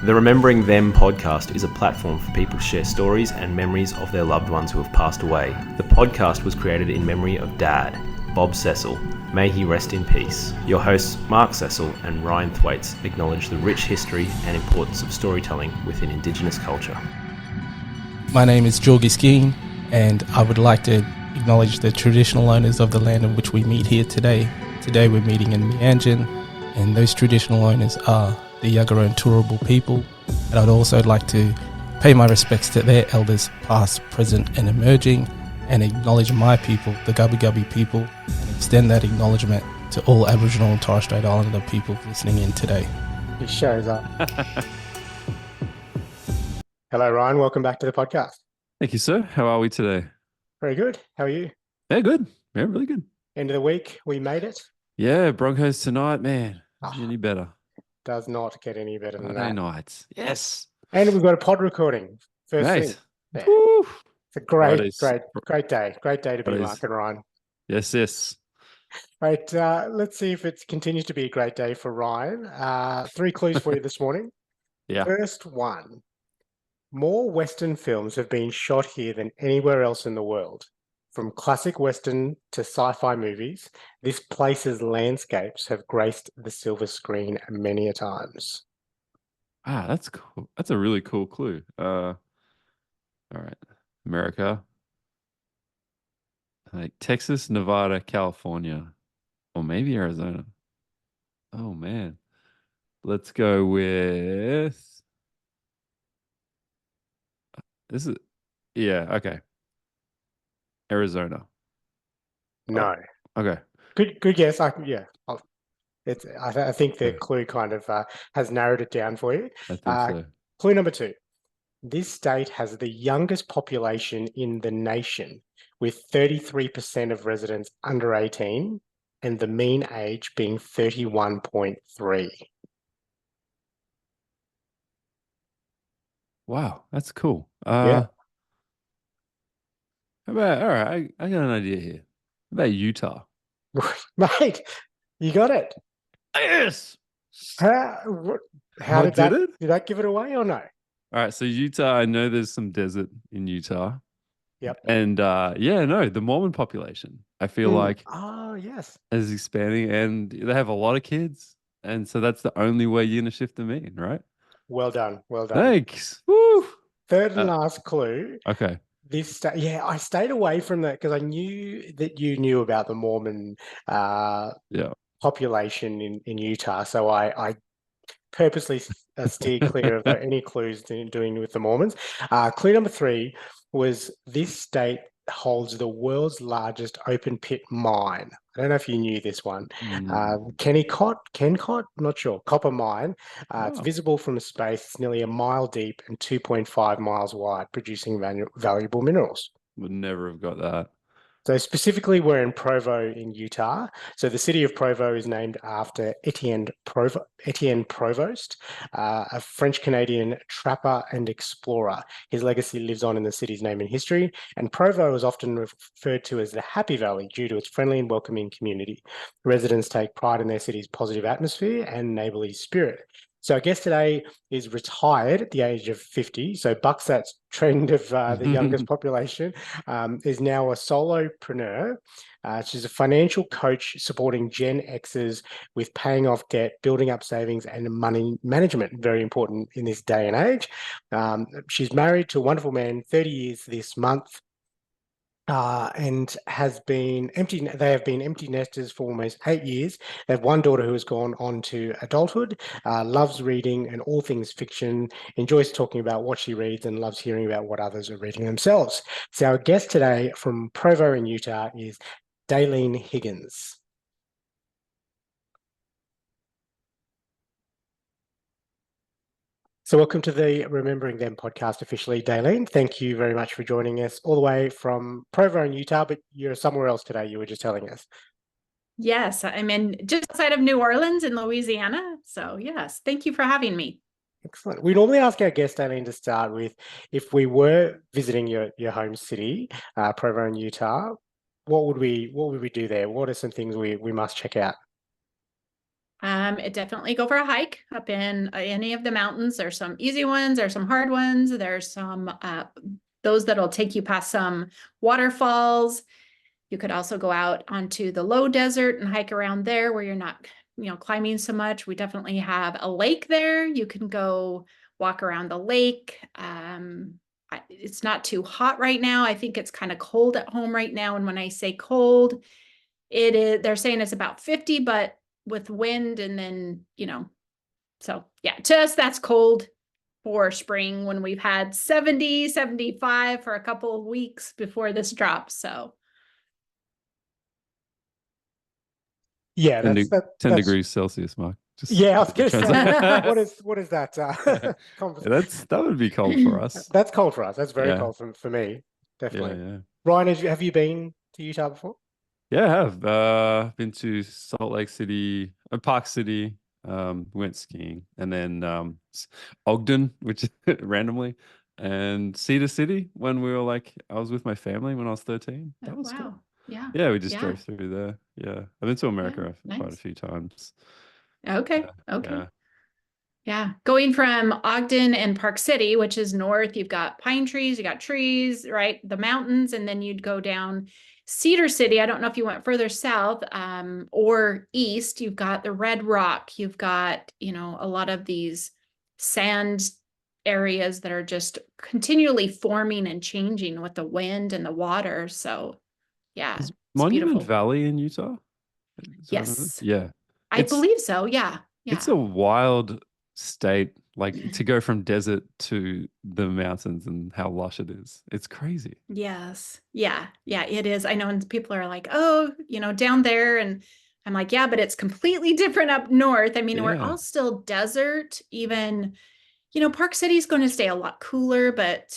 The Remembering Them podcast is a platform for people to share stories and memories of their loved ones who have passed away. The podcast was created in memory of Dad, Bob Cecil. May he rest in peace. Your hosts, Mark Cecil and Ryan Thwaites, acknowledge the rich history and importance of storytelling within Indigenous culture. My name is Jorgie Skeen, and I would like to acknowledge the traditional owners of the land in which we meet here today. Today we're meeting in Meanjin, and those traditional owners are the Yagara and Turrbal people, and I'd also like to pay my respects to their elders past, present and emerging, and acknowledge my people, the Gubbi Gubbi people, and extend that acknowledgement to all Aboriginal and Torres Strait Islander people listening in today. He shows up. Hello Ryan, welcome back to the podcast. Thank you, sir. How are we today? Very good. How are you? Yeah, good. Yeah, really good. End of the week, we made it. Yeah, Broncos tonight, man. Any better? Does not get any better than Friday that. nights. Yes. And we've got a pod recording. First Mate. thing. Yeah. Woo. It's a great Fridays. day. Great day to be Fridays. Mark and Ryan. Yes. Right, let's see if it continues to be a great day for Ryan. 3 clues for you this morning. Yeah. First one. More Western films have been shot here than anywhere else in the world. From classic Western to sci-fi movies, this place's landscapes have graced the silver screen many a times. Ah, that's cool. That's a really cool clue. All right. America. Like Texas, Nevada, California, or maybe Arizona. Oh, man. Let's go with... This is... Yeah, okay. Arizona. No. Oh, okay. Good guess. I think the clue kind of has narrowed it down for you. I think so. Clue number 2. This state has the youngest population in the nation, with 33% of residents under 18 and the mean age being 31.3. Wow, that's cool. Yeah. How about, all right, I got an idea here. How about Utah? Mate, you got it. Yes. How did that give it away or no? All right, so Utah, I know there's some desert in Utah. Yep. And the Mormon population, I feel like yes, is expanding, and they have a lot of kids. And so that's the only way you're going to shift them in, right? Well done. Thanks. Woo. Third and last clue. Okay. I stayed away from that because I knew that you knew about the Mormon population in Utah. So I purposely steered clear of any clues doing with the Mormons. Clue number 3 was this state holds the world's largest open pit mine. I don't know if you knew this one. Kencott, not sure. Copper mine. It's visible from space. It's nearly a mile deep and 2.5 miles wide, producing valuable minerals. Would never have got that. So specifically, we're in Provo in Utah. So the city of Provo is named after Etienne Provost, a French-Canadian trapper and explorer. His legacy lives on in the city's name and history, and Provo is often referred to as the Happy Valley due to its friendly and welcoming community. Residents take pride in their city's positive atmosphere and neighbourly spirit. So our guest today is retired at the age of 50. So bucks that trend of the youngest population, is now a solopreneur. She's a financial coach supporting Gen Xers with paying off debt, building up savings and money management, very important in this day and age. She's married to a wonderful man, 30 years this month. And they have been empty nesters for almost 8 years. They have one daughter who has gone on to adulthood, loves reading and all things fiction, enjoys talking about what she reads and loves hearing about what others are reading themselves. So our guest today from Provo in Utah is Dalene Higgins. So welcome to the Remembering Them podcast officially, Dalene. Thank you very much for joining us all the way from Provo in Utah, but you're somewhere else today, you were just telling us. Yes, I'm in just outside of New Orleans in Louisiana. So yes, thank you for having me. Excellent. We normally ask our guest, Dalene, to start with, if we were visiting your home city, Provo in Utah, what would we do there? What are some things we must check out? Definitely go for a hike up in any of the mountains. There's some easy ones, there's some hard ones. There's some those that'll take you past some waterfalls. You could also go out onto the low desert and hike around there where you're not, climbing so much. We definitely have a lake there. You can go walk around the lake. It's not too hot right now. I think it's kind of cold at home right now. And when I say cold, they're saying it's about 50, but with wind and then, so yeah, to us, that's cold for spring when we've had 70, 75 for a couple of weeks before this drops. So Yeah, 10 degrees Celsius, Mark. Just yeah, I was going to say, translate. what is that? That would be cold for us. That's cold for us. That's very Yeah. cold for me, definitely. Yeah. Ryan, have you been to Utah before? Yeah, I have. Been to Salt Lake City, Park City, went skiing, and then Ogden, which randomly, and Cedar City when we were I was with my family when I was 13. That was wow. cool. Yeah. Yeah, we just drove through there. Yeah. I've been to America quite a nice. few times. Okay. Yeah. Yeah. Going from Ogden and Park City, which is north, you've got pine trees, you got trees, right? The mountains, and then you'd go down Cedar City. I don't know if you went further south or east. You've got the Red Rock. You've got, a lot of these sand areas that are just continually forming and changing with the wind and the water. So yeah, Is it's Monument beautiful. Valley in Utah? Yes. Yeah. I believe so. Yeah. It's a wild state, to go from desert to the mountains and how lush it is. It's crazy. Yes. Yeah. Yeah, it is. I know. And people are like, oh, down there. And I'm like, yeah, but it's completely different up north. I mean, we're all still desert, even, Park City is going to stay a lot cooler, but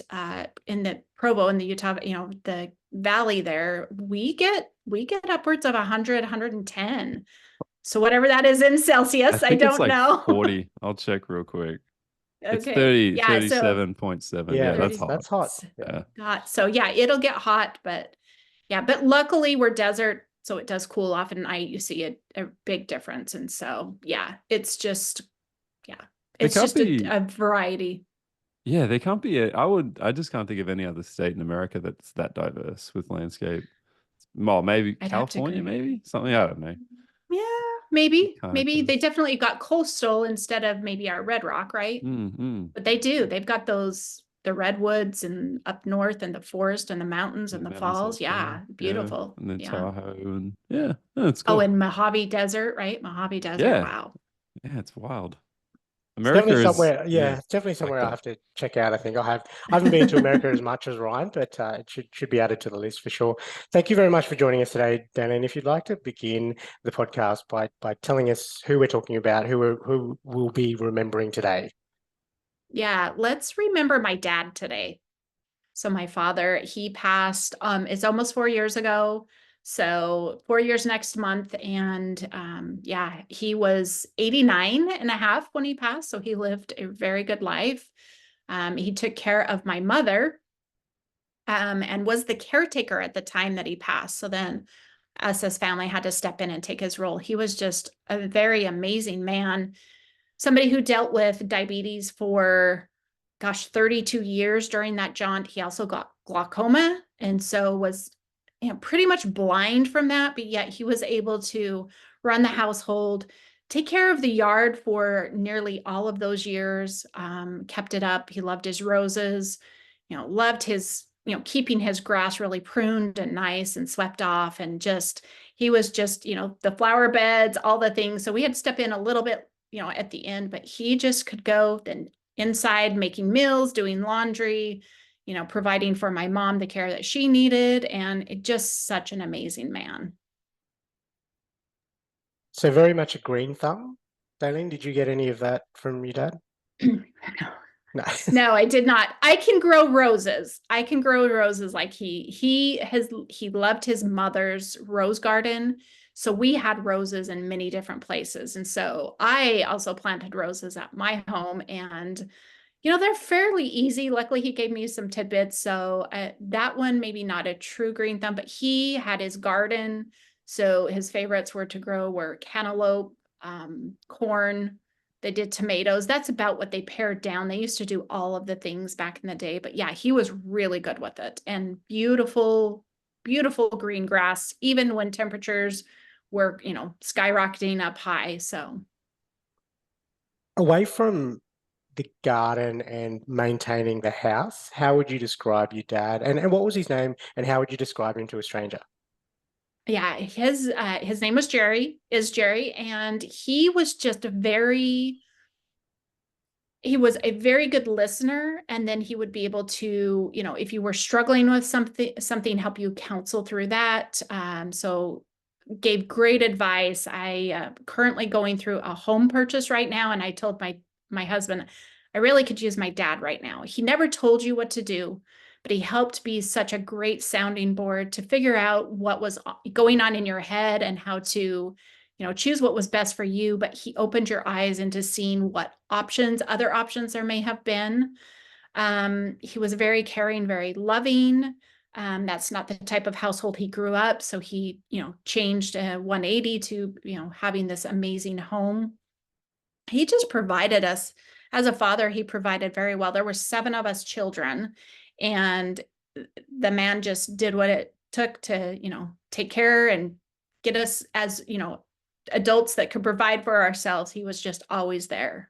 in the Provo, in the Utah, the valley there, we get upwards of 100, 110. So whatever that is in Celsius, I don't know. 40. I'll check real quick. Okay. It's 30, yeah, 37.7. Yeah, that's hot. That's hot. Yeah. So yeah, it'll get hot, but luckily we're desert, so it does cool off, and you see a big difference. And so yeah, it's just a variety. Yeah, there can't be I just can't think of any other state in America that's that diverse with landscape. Well, maybe California, maybe something, I don't know. Yeah, maybe they definitely got coastal instead of maybe our Red Rock, right? But they've got the redwoods and up north and the forest and the mountains and the falls. Yeah, beautiful. And then Tahoe and it's cool. Oh, and Mojave Desert, right? Mojave Desert. Yeah. Wow. Yeah, it's wild. America is somewhere. Yeah, it's definitely somewhere I have to check out. I think I haven't been to America as much as Ryan, but it should be added to the list for sure. Thank you very much for joining us today, Dalene. If you'd like to begin the podcast by telling us who we're talking about, who we'll be remembering today. Yeah, let's remember my dad today. So my father, he passed. It's almost 4 years ago. So 4 years next month. And he was 89 and a half when he passed. So he lived a very good life. He took care of my mother and was the caretaker at the time that he passed. So then us as family had to step in and take his role. He was just a very amazing man, somebody who dealt with diabetes for 32 years during that jaunt. He also got glaucoma, and so was pretty much blind from that, but yet he was able to run the household, take care of the yard for nearly all of those years, kept it up. He loved his roses, loved his, keeping his grass really pruned and nice and swept off. And he was just, the flower beds, all the things. So we had to step in a little bit, at the end, but he just could go then inside making meals, doing laundry, providing for my mom the care that she needed, and just such an amazing man. So very much a green thumb. Dalene, did you get any of that from your dad? No. No, I did not. I can grow roses. Like he loved his mother's rose garden. So we had roses in many different places. And so I also planted roses at my home, and they're fairly easy. Luckily, he gave me some tidbits. So that one, maybe not a true green thumb, but he had his garden. So his favorites were cantaloupe, corn. They did tomatoes. That's about what they pared down. They used to do all of the things back in the day. But yeah, he was really good with it. And beautiful, beautiful green grass, even when temperatures were, skyrocketing up high. So Away from the garden and maintaining the house, how would you describe your dad? And what was his name? And how would you describe him to a stranger? yeah, his name was Jerry, and he was a very good listener. And then he would be able to, if you were struggling with something, help you counsel through that. So gave great advice. I currently going through a home purchase right now, and I told my husband, I really could use my dad right now. He never told you what to do, but he helped be such a great sounding board to figure out what was going on in your head and how to, choose what was best for you. But he opened your eyes into seeing what other options there may have been. He was very caring, very loving. That's not the type of household he grew up. So he, changed 180 to, having this amazing home. He just provided us as a father. He provided very well. There were 7 of us children, and the man just did what it took to, take care and get us as, adults that could provide for ourselves. He was just always there.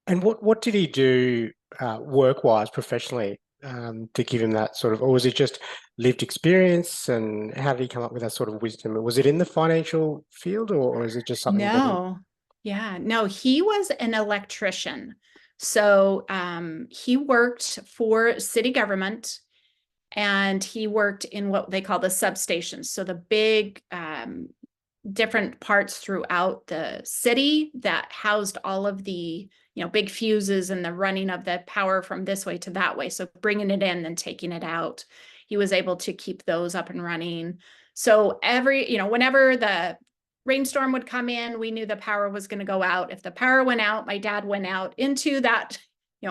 And what did he do work-wise, professionally, to give him that sort of, or was it just lived experience? And how did he come up with that sort of wisdom? Was it in the financial field, or is it just something that No, yeah, no, he was an electrician. So he worked for city government, and he worked in what they call the substations. So the big different parts throughout the city that housed all of the, big fuses and the running of the power from this way to that way. So bringing it in and taking it out, he was able to keep those up and running. So whenever the rainstorm would come in, we knew the power was going to go out. If the power went out, my dad went out into that,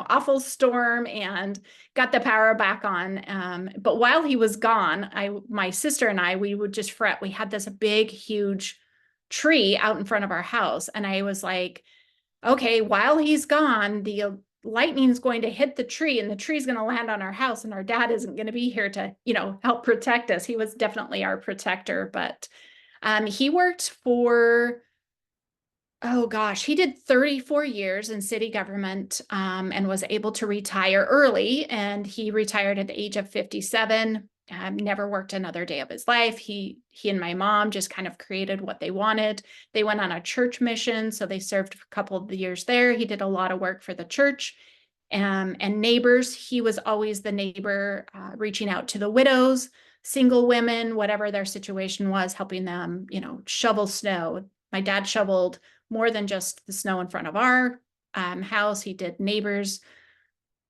awful storm and got the power back on. But while he was gone, my sister and I, we would just fret. We had this big, huge tree out in front of our house. And I was like, okay, while he's gone, the lightning's going to hit the tree and the tree's going to land on our house, and our dad isn't going to be here to, help protect us. He was definitely our protector, but he worked for, oh gosh, he did 34 years in city government, and was able to retire early. And he retired at the age of 57. Never worked another day of his life. He and my mom just kind of created what they wanted. They went on a church mission, so they served a couple of years there. He did a lot of work for the church, and neighbors. He was always the neighbor, reaching out to the widows, single women, whatever their situation was, helping them, shovel snow. My dad shoveled more than just the snow in front of our house. He did neighbors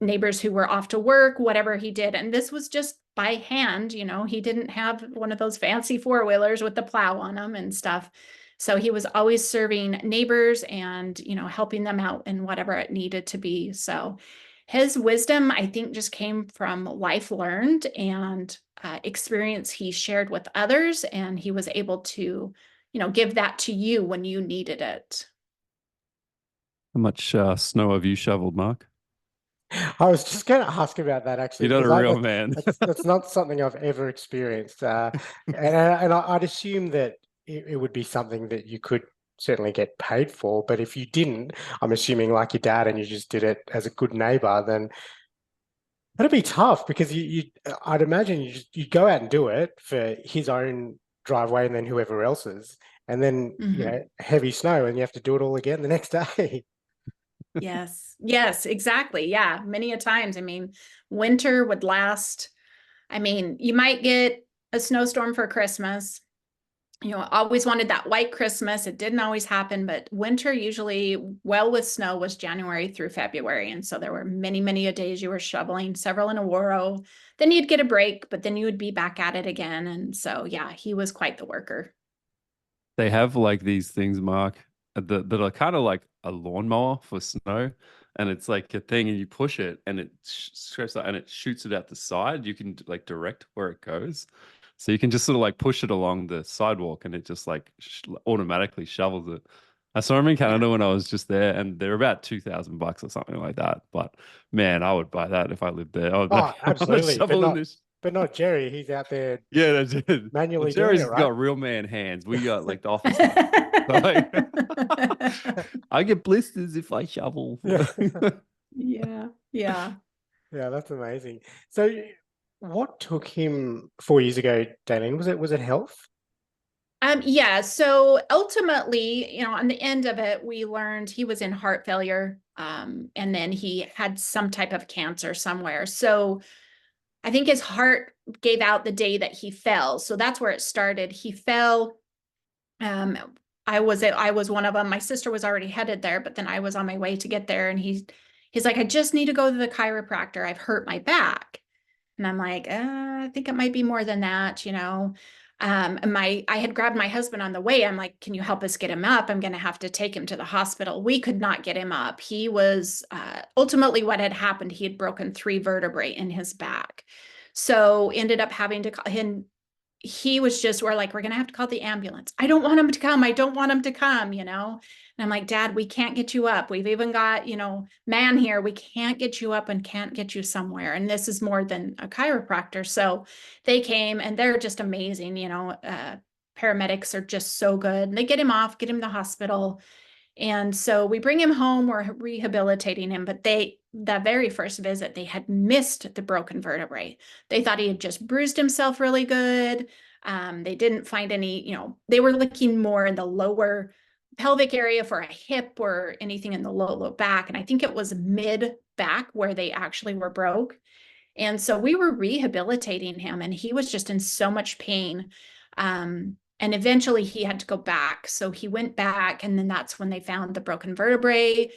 who were off to work, whatever he did. And this was just by hand, he didn't have one of those fancy 4-wheelers with the plow on them and stuff. So he was always serving neighbors and, helping them out in whatever it needed to be. So his wisdom, I think, just came from life learned and experience he shared with others. And he was able to, give that to you when you needed it. How much snow have you shoveled, Mark? I was just going to ask about that, actually. You're not a real That's, man. that's not something I've ever experienced. And I'd assume that it would be something that you could certainly get paid for. But if you didn't, I'm assuming like your dad, and you just did it as a good neighbor, then that'd be tough, because I'd imagine you'd go out and do it for his own driveway and then whoever else's. And then, heavy snow, and you have to do it all again the next day. Yes, exactly. Yeah, many a times. I mean, winter would last. I mean, you might get a snowstorm for Christmas. Always wanted that white Christmas. It didn't always happen, but winter usually, well, with snow, was January through February. And so there were many, many a days you were shoveling, several in a row. Then you'd get a break, but then you would be back at it again. And so, yeah, he was quite the worker. They have like these things, Mark, that are kind of like a lawnmower for snow, and it's like a thing, and you push it, and it stretches out, and it shoots it out the side. You can like direct where it goes. So you can just sort of like push it along the sidewalk and it just like automatically shovels it. I saw them in Canada when I was just there, and they're about $2,000 or something like that. But man, I would buy that if I lived there. I would be Oh, like, I'm not absolutely. shoveling this. But not Jerry. He's out there Yeah, that's it. Well, manually doing Jerry's it, right? got real man hands. We got like the office hands. So, like, I get blisters if I shovel. Yeah. Yeah. Yeah. Yeah, that's amazing. So what took him 4 years ago, Dalene? Was it health? Yeah, so ultimately, on the end of it, we learned he was in heart failure, and then he had some type of cancer somewhere. So I think his heart gave out the day that he fell. So that's where it started. He fell. I was one of them. My sister was already headed there, but then I was on my way to get there, and he's like, I just need to go to the chiropractor. I've hurt my back. And I'm like, I think it might be more than that. I had grabbed my husband on the way. I'm like, can you help us get him up? I'm going to have to take him to the hospital. We could not get him up. He was ultimately what had happened. He had broken 3 vertebrae in his back. So ended up having to call him. He was just, we're like, we're going to have to call the ambulance. I don't want him to come. I don't want him to come. And I'm like, Dad, we can't get you up. We've even got, man here. We can't get you up and can't get you somewhere. And this is more than a chiropractor. So they came, and they're just amazing. Paramedics are just so good. And they get him off, get him to the hospital. And so we bring him home, we're rehabilitating him, but that very first visit, they had missed the broken vertebrae. They thought he had just bruised himself really good. They didn't find any, they were looking more in the lower pelvic area for a hip or anything in the low back. And I think it was mid back where they actually were broke. And so we were rehabilitating him, and he was just in so much pain. And eventually he had to go back. So he went back, and then that's when they found the broken vertebrae.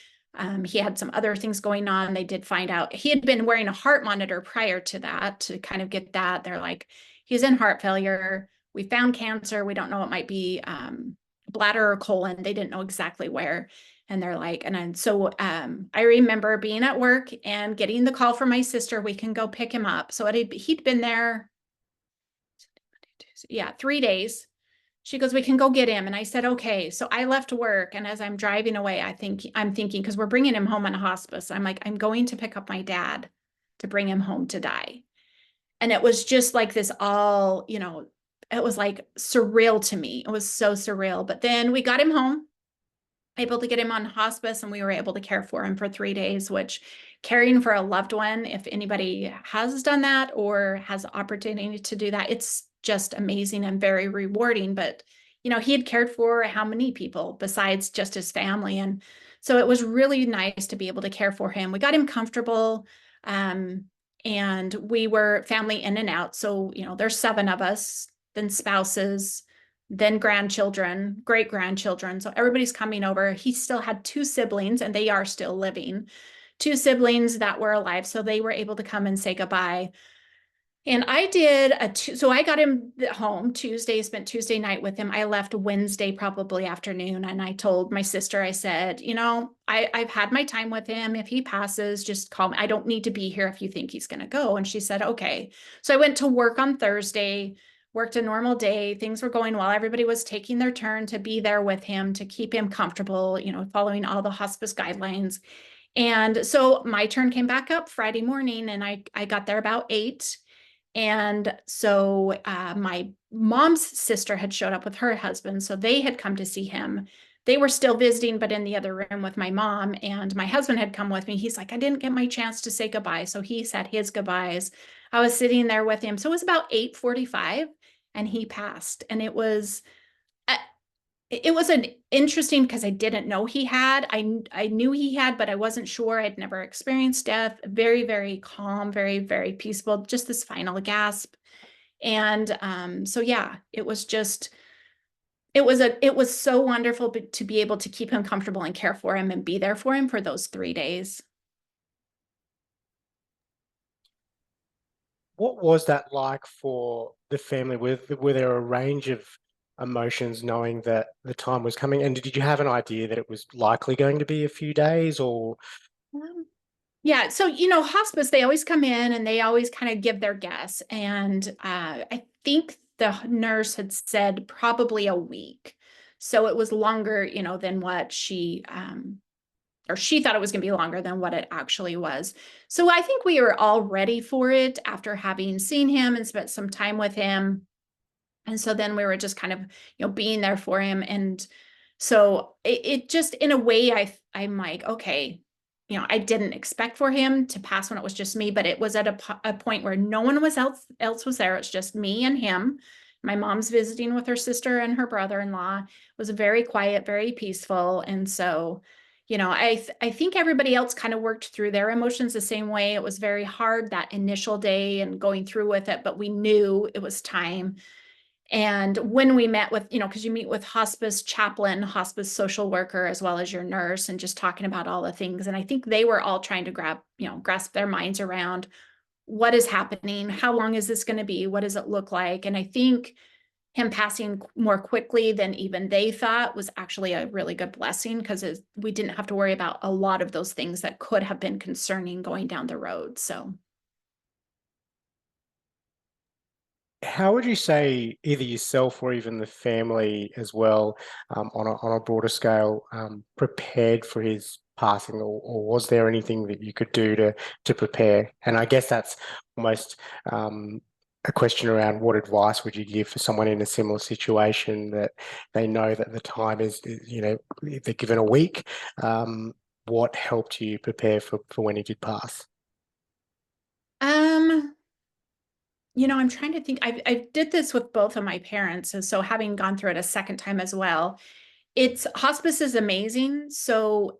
He had some other things going on. They did find out he had been wearing a heart monitor prior to that to kind of get that. They're like, he's in heart failure. We found cancer. We don't know. It might be bladder or colon. They didn't know exactly where. And they're like, so I remember being at work and getting the call from my sister, we can go pick him up. So he'd been there, 3 days. She goes, we can go get him. And I said, okay. So I left work. And as I'm driving away, I'm thinking, because we're bringing him home on a hospice. I'm like, I'm going to pick up my dad to bring him home to die. And it was just like this all, it was like surreal to me. It was so surreal. But then we got him home, able to get him on hospice, and we were able to care for him for 3 days, which caring for a loved one, if anybody has done that or has the opportunity to do that, it's just amazing and very rewarding. But, he had cared for how many people besides just his family. And so it was really nice to be able to care for him. We got him comfortable. And we were family in and out. So, there's 7 of us, then spouses, then grandchildren, great grandchildren. So everybody's coming over. He still had 2 siblings, and they are still living. 2 siblings that were alive. So they were able to come and say goodbye. And I did so I got him home Tuesday, spent Tuesday night with him. I left Wednesday, probably afternoon. And I told my sister, I said, I've had my time with him. If he passes, just call me. I don't need to be here if you think he's going to go. And she said, okay. So I went to work on Thursday, worked a normal day. Things were going well. Everybody was taking their turn to be there with him, to keep him comfortable, following all the hospice guidelines. And so my turn came back up Friday morning, and I got there about 8. And so my mom's sister had showed up with her husband. So they had come to see him. They were still visiting, but in the other room with my mom. And my husband had come with me. He's like, I didn't get my chance to say goodbye. So he said his goodbyes. I was sitting there with him. So it was about 8:45, and he passed. And it was an interesting, because I didn't know he had. I knew he had, but I wasn't sure. I'd never experienced death. Very, very calm, very, very peaceful, just this final gasp. And so yeah, it was so wonderful to be able to keep him comfortable and care for him and be there for him for those 3 days. What was that like for the family? Were there a range of emotions knowing that the time was coming? And did you have an idea that it was likely going to be a few days, or? Yeah. So, hospice, they always come in and they always kind of give their guess. And I think the nurse had said probably a week. So it was longer, than what she thought it was going to be longer than what it actually was. So I think we were all ready for it after having seen him and spent some time with him. And so then we were just kind of, being there for him. And so it just, in a way, I'm like, okay, I didn't expect for him to pass when it was just me, but it was at a point where no one else was there. It's just me and him. My mom's visiting with her sister and her brother-in-law. It was very quiet, very peaceful. And so, I think everybody else kind of worked through their emotions the same way. It was very hard that initial day and going through with it, but we knew it was time. And when we met with, because you meet with hospice chaplain, hospice social worker, as well as your nurse, and just talking about all the things. And I think they were all trying to grasp their minds around what is happening, how long is this going to be, what does it look like? And I think him passing more quickly than even they thought was actually a really good blessing, because we didn't have to worry about a lot of those things that could have been concerning going down the road. So. How would you say either yourself or even the family as well, on a broader scale, prepared for his passing, or was there anything that you could do to prepare? And I guess that's almost a question around what advice would you give for someone in a similar situation that they know that the time is if they're given a week. What helped you prepare for when he did pass? I'm trying to think. I did this with both of my parents, and so having gone through it a second time as well, hospice is amazing. So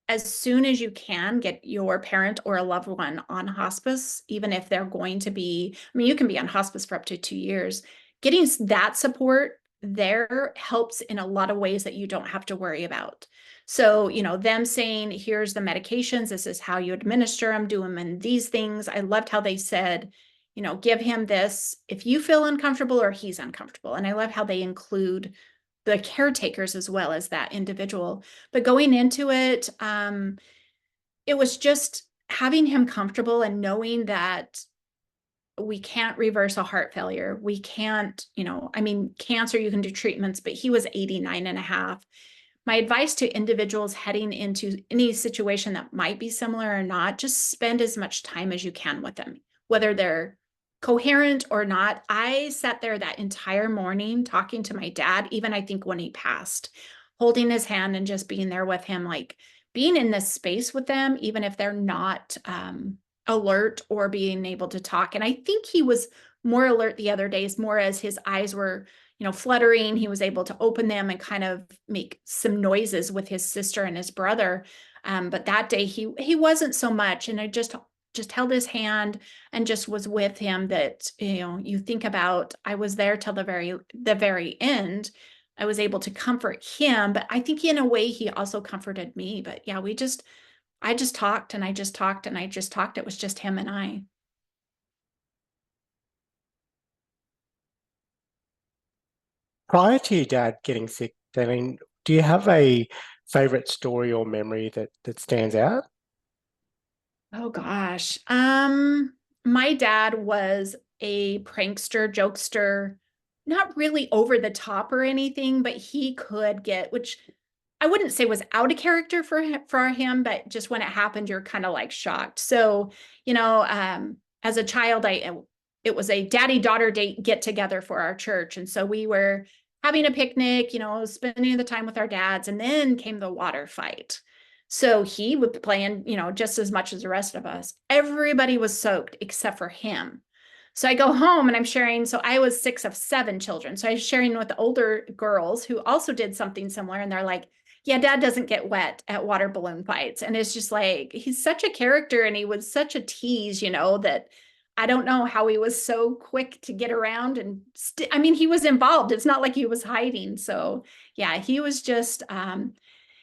as soon as you can, get your parent or a loved one on hospice, even if they're going to be, you can be on hospice for up to 2 years. Getting that support there helps in a lot of ways that you don't have to worry about. So, them saying, here's the medications, this is how you administer them, do them and these things. I loved how they said, give him this if you feel uncomfortable or he's uncomfortable. And I love how they include the caretakers as well as that individual. But going into it, it was just having him comfortable and knowing that we can't reverse a heart failure. We can't, cancer, you can do treatments, but he was 89 and a half. My advice to individuals heading into any situation that might be similar or not, just spend as much time as you can with them, whether they're coherent or not. I sat there that entire morning talking to my dad, even I think when he passed, holding his hand and just being there with him, like being in this space with them, even if they're not alert or being able to talk. And I think he was more alert the other days, more as his eyes were fluttering. He was able to open them and kind of make some noises with his sister and his brother. But that day he wasn't so much. And I just held his hand and just was with him. That, you think about, I was there till the very end. I was able to comfort him, but I think in a way he also comforted me. But yeah, I just talked and I just talked and I just talked. It was just him and I. Prior to your dad getting sick, Dalene, do you have a favorite story or memory that stands out? Oh gosh. My dad was a prankster, jokester, not really over the top or anything, but he could get, which I wouldn't say was out of character for him, but just when it happened, you're kind of like shocked. So, as a child, it was a daddy-daughter date get together for our church. And so we were having a picnic, spending the time with our dads, and then came the water fight. So he was playing, just as much as the rest of us. Everybody was soaked except for him. So I go home and I'm sharing. So I was 6 of 7 children. So I was sharing with the older girls who also did something similar. And they're like, yeah, dad doesn't get wet at water balloon fights. And it's just like, he's such a character and he was such a tease, that I don't know how he was so quick to get around. And he was involved. It's not like he was hiding. So yeah, he was just,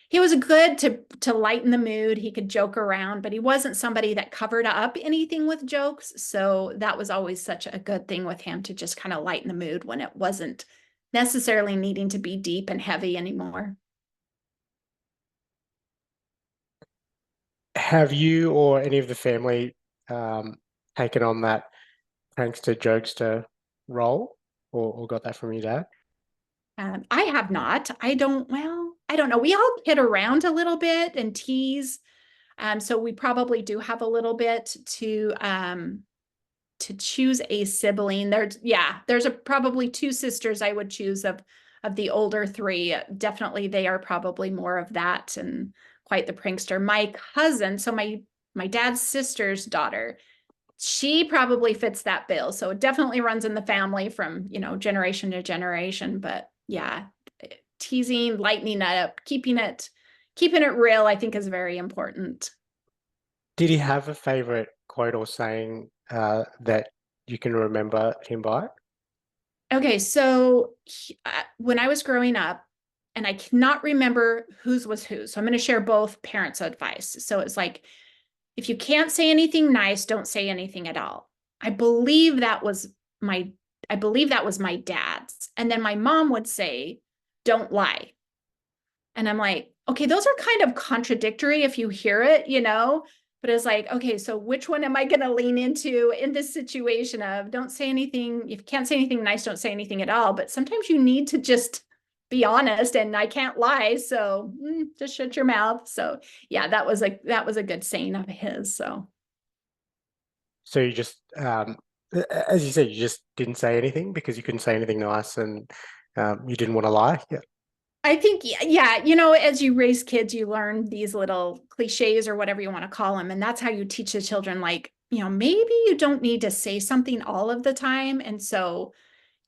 he was good to lighten the mood. He could joke around, but he wasn't somebody that covered up anything with jokes. So that was always such a good thing with him, to just kind of lighten the mood when it wasn't necessarily needing to be deep and heavy anymore. Have you or any of the family taken on that prankster, jokester role? or got that from your dad? I have not. I don't know. We all kid around a little bit and tease. So we probably do have a little bit to choose a sibling. There's probably two sisters I would choose of the older three. Definitely they are probably more of that and quite the prankster. My cousin, so my dad's sister's daughter, she probably fits that bill. So it definitely runs in the family from, generation to generation. But yeah, teasing, lightening up, keeping it real, I think is very important. Did he have a favorite quote or saying that you can remember him by? Okay, so when I was growing up, and I cannot remember whose was whose, so I'm going to share both parents' advice. So it's like, if you can't say anything nice, don't say anything at all. I believe that was my dad's. And then my mom would say, don't lie. And I'm like, okay, those are kind of contradictory if you hear it, but it's like, okay, so which one am I going to lean into in this situation of don't say anything. If you can't say anything nice, don't say anything at all. But sometimes you need to just be honest, and I can't lie. So just shut your mouth. So yeah, that was a good saying of his. So you just, as you said, you just didn't say anything because you couldn't say anything nice, and you didn't want to lie. Yeah. I think, yeah, as you raise kids, you learn these little cliches or whatever you want to call them. And that's how you teach the children, like, maybe you don't need to say something all of the time. And so,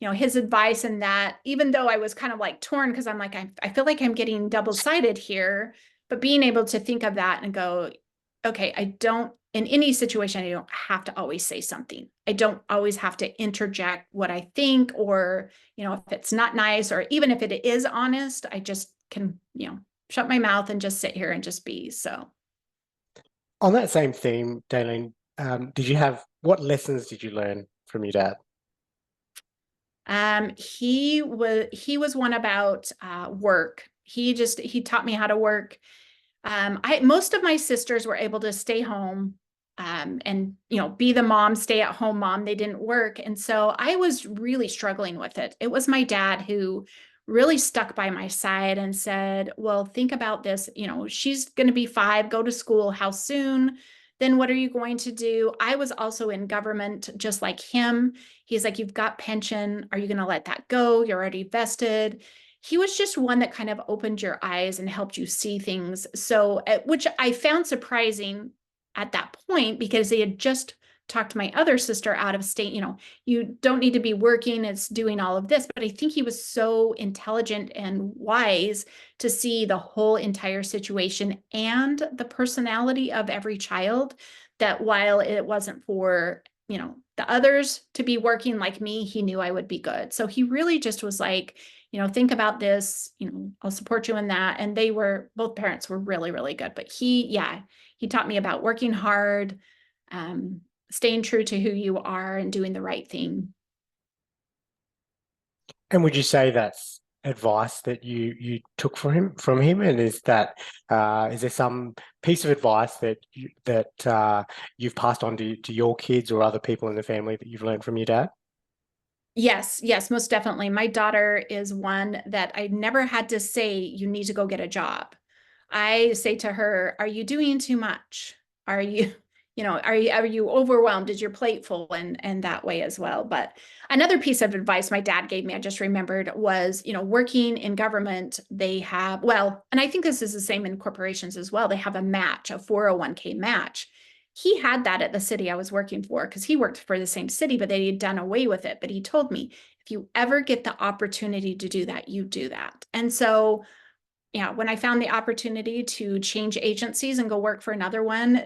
his advice in that, even though I was kind of like torn, because I'm like, I feel like I'm getting double-sided here, but being able to think of that and go, okay, in any situation, I don't have to always say something. I don't always have to interject what I think, or, if it's not nice, or even if it is honest, I just can, shut my mouth and just sit here and just be. So On that same theme, Dalene, what lessons did you learn from your dad? He was one about work. He taught me how to work. Most of my sisters were able to stay home and be the mom, stay at home mom. They didn't work. And so I was really struggling with it. It was my dad who really stuck by my side and said, well, think about this. She's going to be 5, go to school. How soon? Then what are you going to do? I was also in government, just like him. He's like, you've got pension. Are you going to let that go? You're already vested. He was just one that kind of opened your eyes and helped you see things. So, which I found surprising at that point, because they had just talked my other sister out of state. You don't need to be working, it's doing all of this. But I think he was so intelligent and wise to see the whole entire situation and the personality of every child, that while it wasn't for, the others to be working like me, he knew I would be good. So he really just was like, think about this, I'll support you in that. And both parents were really, really good. But he taught me about working hard, staying true to who you are and doing the right thing. And would you say that's advice that you took from him? And is there some piece of advice that you've passed on to your kids or other people in the family that you've learned from your dad? Yes, most definitely. My daughter is one that I never had to say, you need to go get a job. I say to her, are you doing too much? Are you, are you overwhelmed? Is your plate full? And that way as well. But another piece of advice my dad gave me, I just remembered, was, working in government, they have, and I think this is the same in corporations as well. They have a match, a 401k match. He had that at the city I was working for, because he worked for the same city, but they had done away with it. But he told me, if you ever get the opportunity to do that, you do that. And so, when I found the opportunity to change agencies and go work for another one,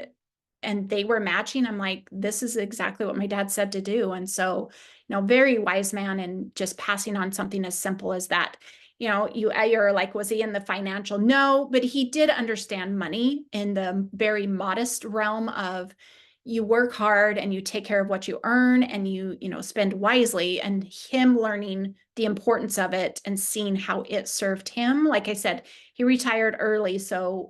and they were matching, I'm like, this is exactly what my dad said to do. And so, very wise man, and just passing on something as simple as that. You're like, was he in the financial? No, but he did understand money in the very modest realm of, you work hard and you take care of what you earn, and you spend wisely, and him learning the importance of it and seeing how it served him. Like I said, he retired early.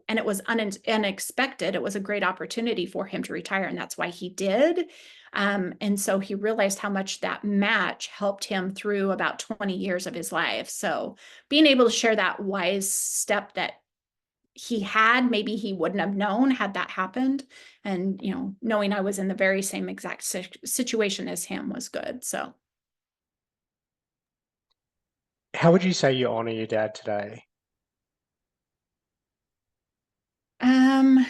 And it was unexpected. It was a great opportunity for him to retire. And that's why he did. And so he realized how much that match helped him through about 20 years of his life. So being able to share that wise step that he had, maybe he wouldn't have known had that happened. And, knowing I was in the very same exact situation as him was good. So. How would you say you honor your dad today? I'm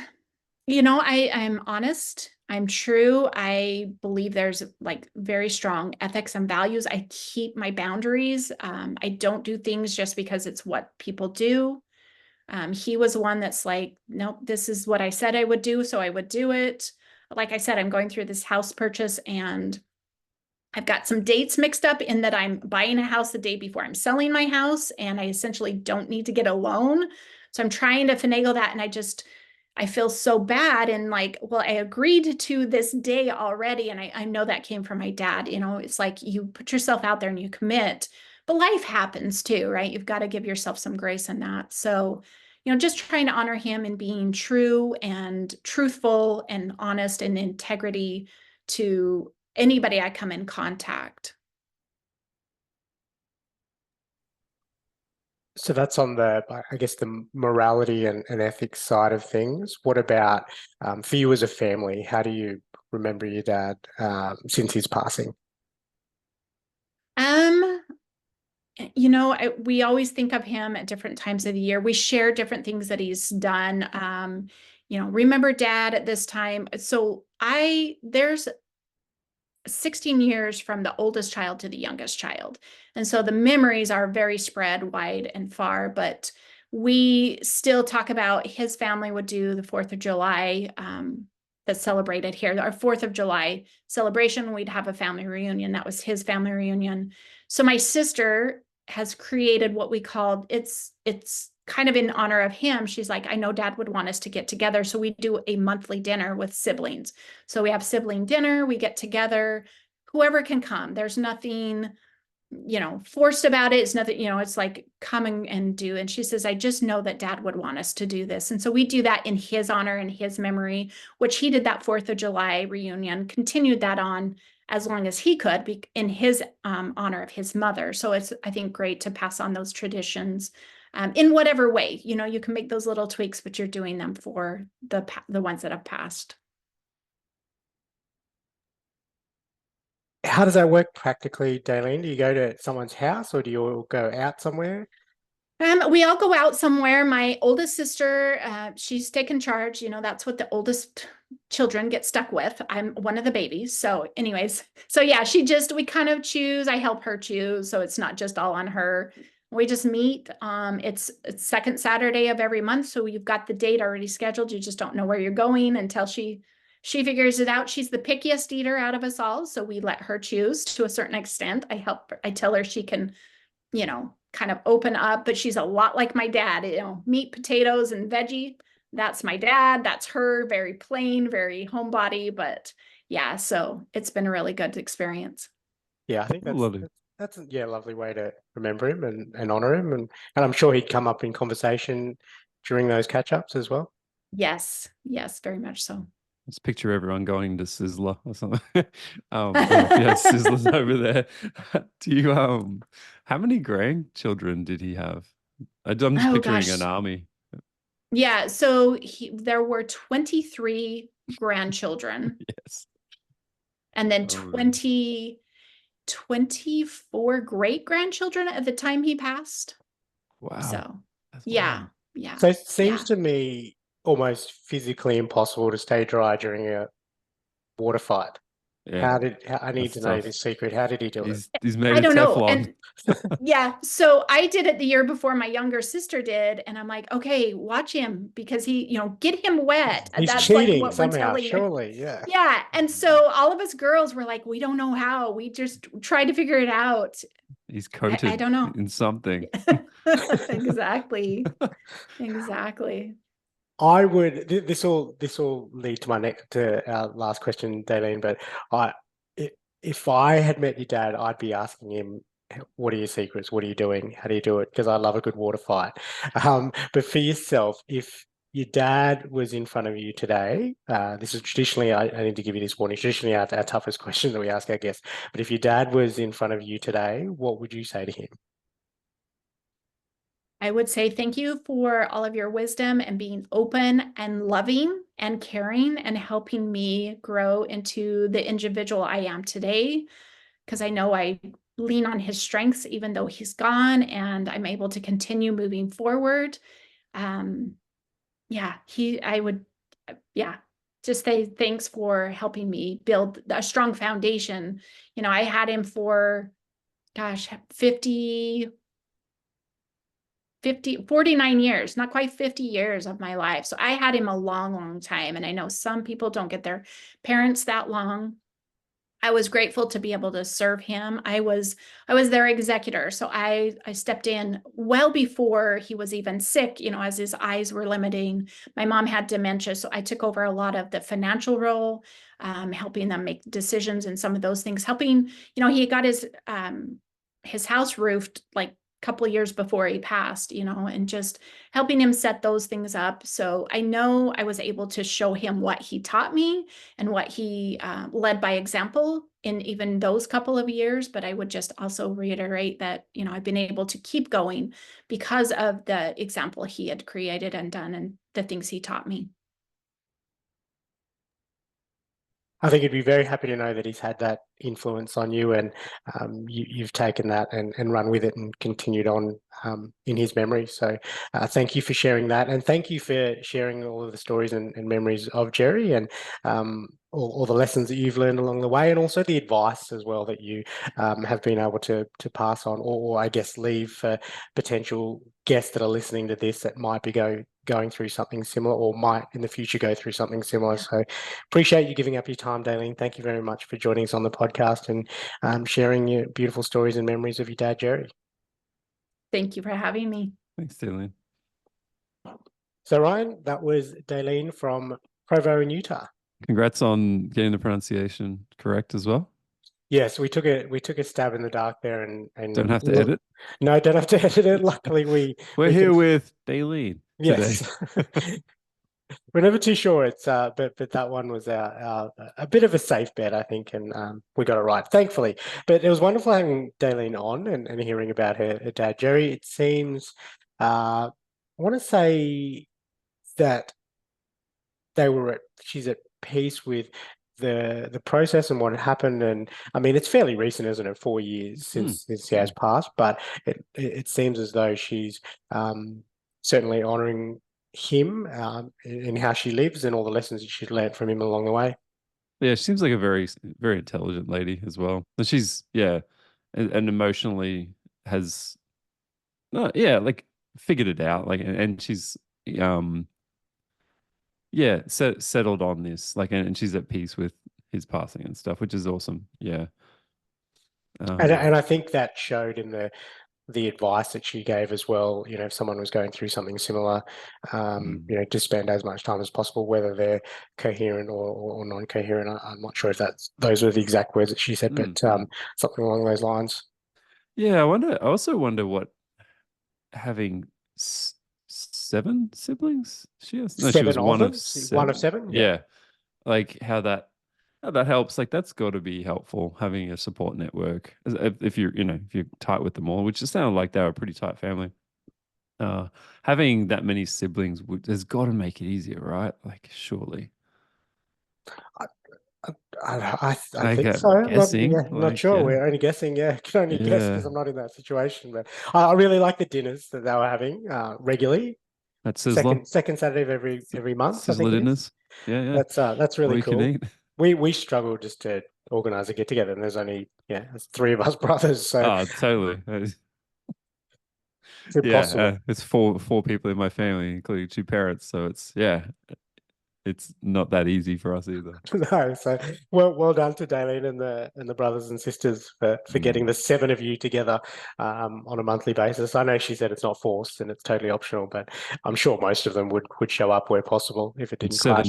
honest. I'm true. I believe there's like very strong ethics and values. I keep my boundaries. I don't do things just because it's what people do. He was one that's like, nope, this is what I said I would do, so I would do it. Like I said, I'm going through this house purchase and I've got some dates mixed up in that I'm buying a house the day before I'm selling my house, and I essentially don't need to get a loan. So I'm trying to finagle that, and I feel so bad. And like, well, I agreed to this day already. And I know that came from my dad. It's like you put yourself out there and you commit, but life happens too, right? You've got to give yourself some grace in that. So, just trying to honor him and being true and truthful and honest and integrity to anybody I come in contact. So that's on the, I guess, the morality and ethics side of things. What about for you as a family? How do you remember your dad since his passing? We always think of him at different times of the year. We share different things that he's done. Remember dad at this time. So there's 16 years from the oldest child to the youngest child. And so the memories are very spread wide and far, but we still talk about his family would do the 4th of July that's celebrated here. Our 4th of July celebration, we'd have a family reunion. That was his family reunion. So my sister has created what we called, it's kind of in honor of him. She's like, I know dad would want us to get together. So we do a monthly dinner with siblings. So we have sibling dinner, we get together, whoever can come. There's nothing, forced about it. It's nothing, it's like come and do. And she says, I just know that dad would want us to do this. And so we do that in his honor and his memory, which he did that 4th of July reunion, continued that on as long as he could be in his honor of his mother. So it's, I think, great to pass on those traditions in whatever way. You can make those little tweaks, but you're doing them for the ones that have passed. How does that work practically, Dalene? Do you go to someone's house or do you all go out somewhere? We all go out somewhere. My oldest sister, she's taken charge. That's what the oldest children get stuck with. I'm one of the babies. So anyways, yeah, we kind of choose. I help her choose. So it's not just all on her. We just meet. It's second Saturday of every month. So you've got the date already scheduled. You just don't know where you're going until she figures it out. She's the pickiest eater out of us all. So we let her choose to a certain extent. I tell her she can, kind of open up, but she's a lot like my dad, meat, potatoes, and veggie. That's my dad. That's her. Very plain, very homebody. But yeah, so it's been a really good experience. Yeah, I think Lovely. that's a lovely way to remember him and honor him. And I'm sure he'd come up in conversation during those catch-ups as well. Yes, very much so. Let's picture everyone going to Sizzler or something. Yeah, Sizzler's over there. Do you how many grandchildren did he have? I'm just picturing an army. Yeah, so there were 23 grandchildren. Yes. And then 24 great grandchildren at the time he passed. Wow. So yeah. So it seems to me almost physically impossible to stay dry during a water fight. Yeah. I need to know this secret. How did he do it? He's made I don't know. Teflon. And so I did it the year before my younger sister did, and I'm like, okay, watch him because he, get him wet. He's That's cheating like what somehow, we're telling you. surely, yeah. Yeah, and so all of us girls were like, we don't know how. We just tried to figure it out. He's coated I don't know. in something. Exactly. I would. This will lead to our last question, Dalene. But if I had met your dad, I'd be asking him, "What are your secrets? What are you doing? How do you do it?" Because I love a good water fight. But for yourself, if your dad was in front of you today, this is traditionally, I need to give you this warning, traditionally our toughest question that we ask our guests, but if your dad was in front of you today, what would you say to him? I would say thank you for all of your wisdom and being open and loving and caring and helping me grow into the individual I am today. Because I know I lean on his strengths, even though he's gone, and I'm able to continue moving forward. I would, just say thanks for helping me build a strong foundation. I had him for, gosh, 49 years, not quite 50 years of my life. So I had him a long, long time. And I know some people don't get their parents that long. I was grateful to be able to serve him. I was their executor. So I stepped in well before he was even sick, as his eyes were limiting. My mom had dementia. So I took over a lot of the financial role, helping them make decisions and some of those things, helping, he got his house roofed like couple of years before he passed, and just helping him set those things up. So I know I was able to show him what he taught me and what he led by example in even those couple of years. But I would just also reiterate that, I've been able to keep going because of the example he had created and done and the things he taught me. I think he'd be very happy to know that he's had that influence on you, and you've taken that and run with it and continued on in his memory. So thank you for sharing that, and thank you for sharing all of the stories and memories of Jerry, and all the lessons that you've learned along the way, and also the advice as well that you have been able to pass on, or I guess leave for potential guests that are listening to this that might be going through something similar, or might in the future go through something similar. So appreciate you giving up your time, Dalene. Thank you very much for joining us on the podcast and sharing your beautiful stories and memories of your dad, Jerry. Thank you for having me. Thanks, Dalene. So Ryan, that was Dalene from Provo in Utah. Congrats on getting the pronunciation correct as well. Yes, we took a stab in the dark there, and don't have to edit. No, don't have to edit it. Luckily, we're here with Dalene. Yes. We're never too sure. It's but that one was a bit of a safe bet, I think, and we got it right, thankfully. But it was wonderful having Dalene on and hearing about her dad, Jerry. It seems I want to say that she's at peace with the process and what had happened, and I mean it's fairly recent, isn't it? 4 years since he has passed, but it seems as though she's certainly honouring him in how she lives and all the lessons that she's learned from him along the way. Yeah, she seems like a very, very intelligent lady as well. And she's and emotionally has like figured it out, like, and she's settled on this, like, and she's at peace with his passing and stuff, which is awesome. And I think that showed in the advice that she gave as well. If someone was going through something similar, to spend as much time as possible, whether they're coherent or non-coherent. I'm not sure if those were the exact words that she said, but something along those lines. Yeah, I also wonder what having 7 siblings she has. No, she was one of 7. One of 7. Yeah, like how that helps. Like that's got to be helpful, having a support network if you're tight with them all, which just sounded like they were a pretty tight family. Having that many siblings has got to make it easier, right? Like surely. I think so. Guessing, not sure. We're only guessing. Yeah, can only guess because I'm not in that situation. But I really like the dinners that they were having regularly. That's Sizzler. Second Saturday of every month. Sizzler dinners. Yeah. That's really cool. We struggle just to organise a get together, and there's only there's 3 of us brothers. So totally. It's impossible. It's four people in my family, including 2 parents. So it's not that easy for us either. No, so well done to Dalene and the brothers and sisters for getting the 7 of you together on a monthly basis. I know she said it's not forced and it's totally optional, but I'm sure most of them would show up where possible if it didn't clash.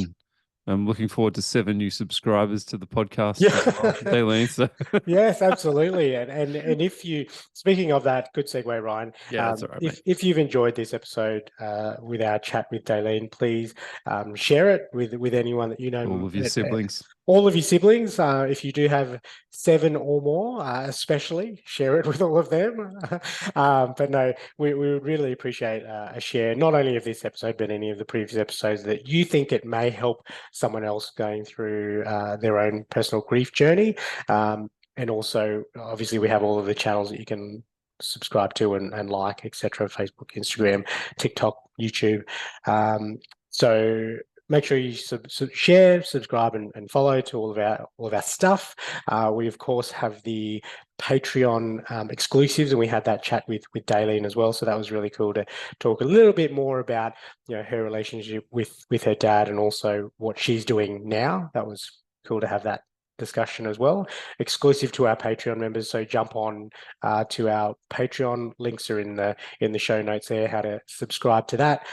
I'm looking forward to 7 new subscribers to the podcast. Yeah. As well, Dalene, so Yes, absolutely. And if you, speaking of that, good segue, Ryan. yeah, that's all right, mate. If you've enjoyed this episode with our chat with Dalene, please share it with anyone that you know. All of your siblings. All of your siblings. If you do have 7 or more, especially share it with all of them. But no, we would really appreciate a share, not only of this episode, but any of the previous episodes that you think it may help someone else going through their own personal grief journey. And also, obviously, we have all of the channels that you can subscribe to and like, etc. Facebook, Instagram, TikTok, YouTube. So make sure you share, subscribe, and follow to all of our stuff. We of course have the Patreon exclusives, and we had that chat with Dalene as well. So that was really cool to talk a little bit more about her relationship with her dad and also what she's doing now. That was cool to have that discussion as well, exclusive to our Patreon members. So jump on to our Patreon. Links are in the show notes there. How to subscribe to that.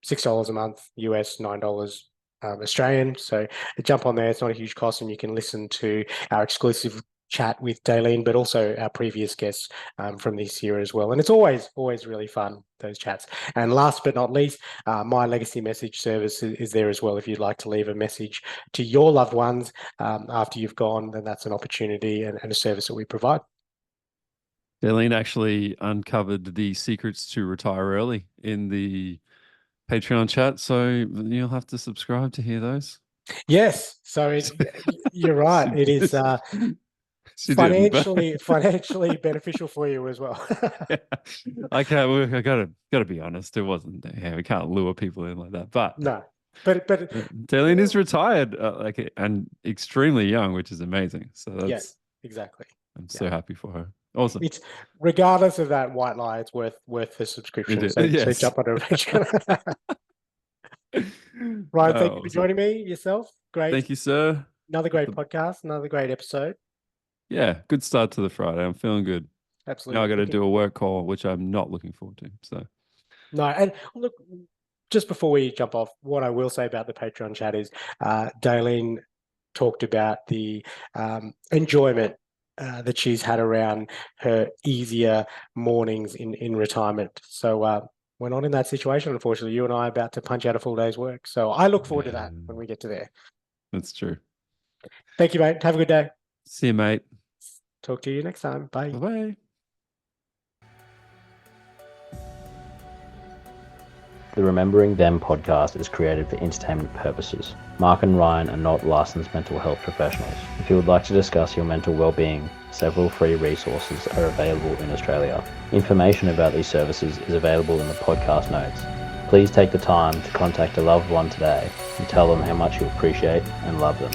$6 a month, US, $9 Australian. So jump on there. It's not a huge cost, and you can listen to our exclusive chat with Dalene, but also our previous guests from this year as well. And it's always really fun, those chats. And last but not least, my legacy message service is there as well. If you'd like to leave a message to your loved ones after you've gone, then that's an opportunity and a service that we provide. Dalene actually uncovered the secrets to retire early in the Patreon chat, so you'll have to subscribe to hear those. Yes, so you're right. It is financially beneficial for you as well. Yeah. I gotta be honest. It wasn't. Yeah, we can't lure people in like that. But no, but Dalene is retired, and extremely young, which is amazing. So that's, yes, exactly. I'm so happy for her. Awesome. It's regardless of that white lie, it's worth the subscription. So jump on a Patreon. Ryan, thank you for joining me. Yourself, great. Thank you, sir. Another great podcast, another great episode. Yeah, good start to the Friday. I'm feeling good. Absolutely. Now I got to do a work call, which I'm not looking forward to. So no, and look, just before we jump off, what I will say about the Patreon chat is Dalene talked about the enjoyment that she's had around her easier mornings in retirement. So we're not in that situation, unfortunately. You and I are about to punch out a full day's work. So I look forward to that when we get to there. That's true. Thank you, mate. Have a good day. See you, mate. Talk to you next time. Bye. Bye-bye. The Remembering Them podcast is created for entertainment purposes. Mark and Ryan are not licensed mental health professionals. If you would like to discuss your mental well-being, several free resources are available in Australia. Information about these services is available in the podcast notes. Please take the time to contact a loved one today and tell them how much you appreciate and love them.